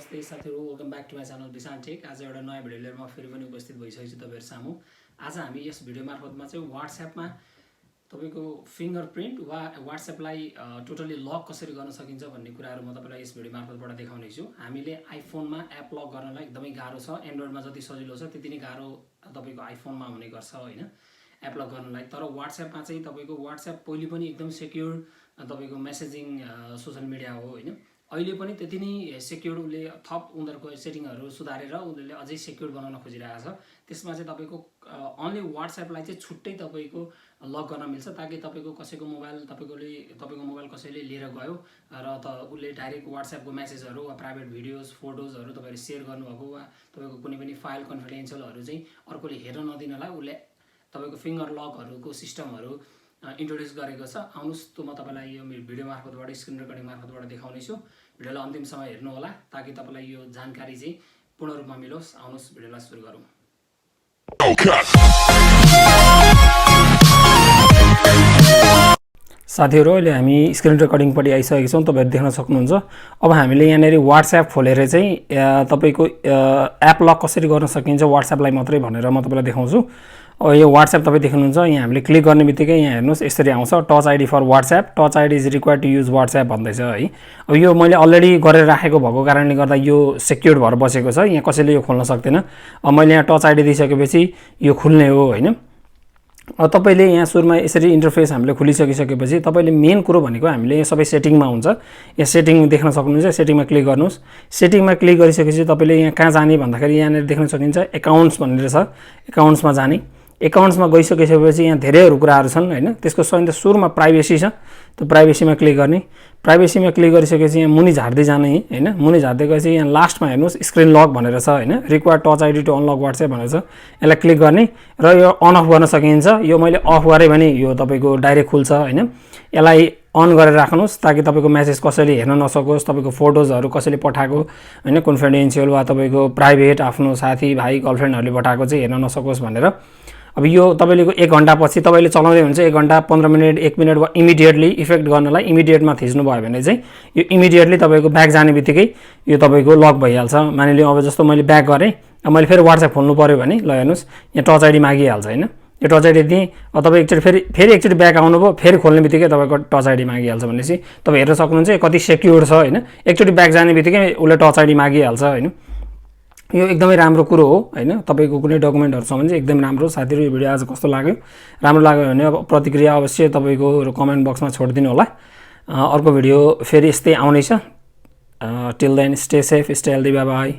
नमस्ते साथीहरु, welcome back to my channel Vishan tech. आज एउटा नयाँ भिडियो लिएर म फेरि पनि उपस्थित भइसकेको छु तपाईहरु सामु। आज हामी यस भिडियो मार्फतमा चाहिँ WhatsAppमा तपाईको फिंगरप्रिन्ट वा WhatsAppलाई टोटली लक कसरी गर्न सकिन्छ भन्ने कुराहरु म तपाईलाई यस भिडियो मार्फतबाट देखाउने छु। हामीले आइफोनमा एप लक गर्नलाई एकदमै गाह्रो छ, एन्ड्रोइडमा जति सजिलो छ त्यति नै गाह्रो तपाईको आइफोनमा हुने गर्छ हैन एप लक गर्नलाई। तर WhatsAppमा चाहिँ तपाईको WhatsApp पहिले पनि एकदम सेक्युर तपाईको मेसेजिङ सोशल मिडिया हो हैन। अहिले पनि त्यति नै सेक्युर उले थप उनीहरुको सेटिङहरु सुधारेर उनीहरुले अझै सेक्युर बनाउन खोजिरहेको छ। त्यसमा चाहिँ तपाईको ओन्ली WhatsAppलाई चाहिँ छुट्टै तपाईको लक गर्न मिल्छ ताकि तपाईको कसैको मोबाइल तपाईको मोबाइल कसैले लिएर गयो र त उले डाइरेक्ट WhatsAppको मेसेजहरु वा प्राइभेट भिडियोज फोटोजहरु तपाईले शेयर गर्नुभएको वा तपाईको कुनै पनि फाइल कन्फिडेन्शियलहरु चाहिँ अर्कोले हेर्न नदिनलाई उले तपाईको फिंगर लकहरुको सिस्टमहरु इन्ट्रोड्युस गरेको छ। आउनुस् त म तपाईलाई यो भिडियो मार्फतबाट स्क्रिन रेकर्डिङ मार्फतबाट देखाउने छु। भिडियोलाई अन्तिमसम्म हेर्नु होला ताकि तपाईलाई यो जानकारी चाहिँ पूर्ण रूपमा मिलोस्। आउनुस् भिडियोलाई सुरु गरौँ। साथीहरु, अहिले हामी स्क्रिन रेकर्डिङ पटि आइसकेका छौं, तपाईहरु देख्न सक्नुहुन्छ। अब हामीले यहाँनेरि WhatsApp खोलेर चाहिँ तपाईको एप लक कसरी गर्न सकिन्छ WhatsAppलाई मात्रै भनेर म तपाईलाई देखाउँछु। अब यो WhatsApp तपाई देख्नुहुन्छ, यहाँ हामीले क्लिक गर्ने बित्तिकै यहाँ हेर्नुस् यसरी आउँछ touch ID for WhatsApp, touch ID is required to use WhatsApp भन्दैछ है। अब यो मैले अलरेडी गरेर राखेको भएको कारणले गर्दा यो सेक्युर्ड भएर बसेको छ, यहाँ कसैले यो खोल्न सक्दैन। अब मैले यहाँ टच आईडी दिइसकेपछि यो खुल्ने हो हैन। अब तपाईले यहाँ सुरुमा यसरी इन्टरफेस हामीले खुलिसकिसकेपछि तपाईले मेन कुरो भनेको हामीले यहाँ सबै सेटिङमा हुन्छ। यहाँ सेटिङ देख्न सक्नुहुन्छ, सेटिङमा क्लिक गर्नुस्। सेटिङमा क्लिक गरिसकेपछि तपाईले यहाँ कहाँ जाने भन्दाखेरि यहाँ देख्न सकिन्छ एकाउन्ट्स भनेर छ, एकाउन्ट्समा जाने। एकाउन्ट्समा गइसकेपछि यहाँ धेरैहरु कुराहरु छन् हैन। त्यसको सबैभन्दा सुरुमा प्राइभेसी छ, त्यो प्राइभेसीमा क्लिक गर्ने। प्राइभेसीमा क्लिक गरिसकेपछि यहाँ मुनि झार्दै जाने हैन। मुनि झार्दै गएपछि यहाँ लास्टमा हेर्नुस् स्क्रिन लक भनेर छ हैन, required touch ID to unlock WhatsApp भनेर छ। यसलाई क्लिक गर्ने र यो अन अफ गर्न सकिन्छ। यो मैले अफ गरे भने यो तपाईको डाइरेक्ट खुल्छ हैन। यसलाई अन गरेर राख्नुस् ताकि तपाईको मेसेज कसैले हेर्न नसकोस्, तपाईको फोटोजहरु कसैले पठाएको हैन कन्फिडेन्शियल वा तपाईको प्राइभेट आफ्नो साथी भाइ गर्लफ्रेन्डहरुले पठाएको चाहिँ हेर्न नसकोस् भनेर। अब यो तपाईको 1 घण्टा पछि तपाईले चलाउँदै हुन्छ 1 घण्टा 15 मिनेट 1 मिनेट वा इमिडिएटली इफेक्ट गर्नलाई इमिडिएटमा थिच्नु भयो भने चाहिँ यो इमिडिएटली तपाईको ब्याक जाने बित्तिकै यो तपाईको लक भइहाल्छ। मानिलियो अब जस्तो मैले ब्याक गरे, अब मैले फेरि WhatsApp खोल्नु पर्यो भने ल हेर्नुस् यहाँ टच आईडी मागिहाल्छ हैन। यो टच आईडी दिए अब तपाई एकचोटी फेरि एकचोटी ब्याक आउनुभयो, फेरि खोल्ने बित्तिकै तपाईको टच आईडी मागिहाल्छ भनेपछि तपाई हेर्न सक्नुहुन्छ कति सेक्युर छ हैन। एकचोटी ब्याक जाने बित्तिकै उले टच आईडी मागिहाल्छ हैन। यो एकदमै राम्रो कुरो हो हैन। तपाईको कुनै डकुमेन्टहरु छ भने चाहिँ एकदमै राम्रो। साथीहरु, यो भिडियो आज कस्तो लाग्यो? राम्रो लाग्यो भने अब प्रतिक्रिया अवश्य तपाईको कमेन्ट बक्समा छोडिदिनु होला। अर्को भिडियो फेरि यस्तै आउने छ। Till then stay safe, stay healthy, bye by.